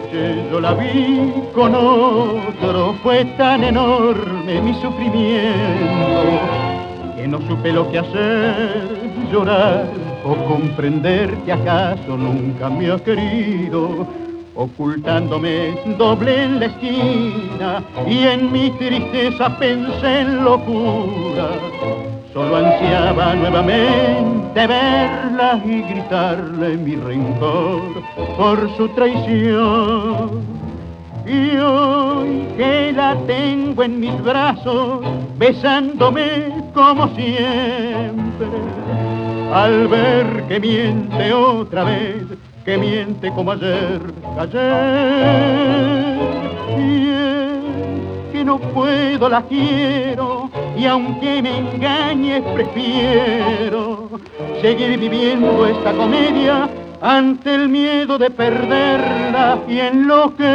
noche yo la vi con otro, fue tan enorme mi sufrimiento que no supe lo que hacer, llorar o comprender que acaso nunca me ha querido. Ocultándome doble en la esquina y en mi tristeza pensé en locura. Solo ansiaba nuevamente verla y gritarle mi rencor por su traición. Y hoy que la tengo en mis brazos, besándome como siempre, al ver que miente otra vez, que miente como ayer, y es que no puedo, la quiero, y aunque me engañes prefiero seguir viviendo esta comedia ante el miedo de perderla y enloquecer.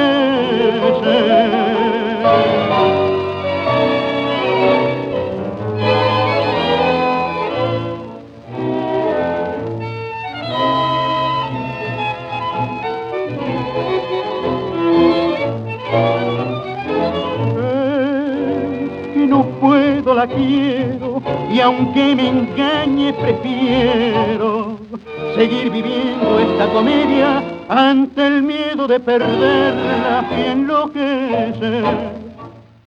Que no puedo, la quiero, y aunque me engañe prefiero seguir viviendo esta comedia ante el miedo de perderla y enloquecer.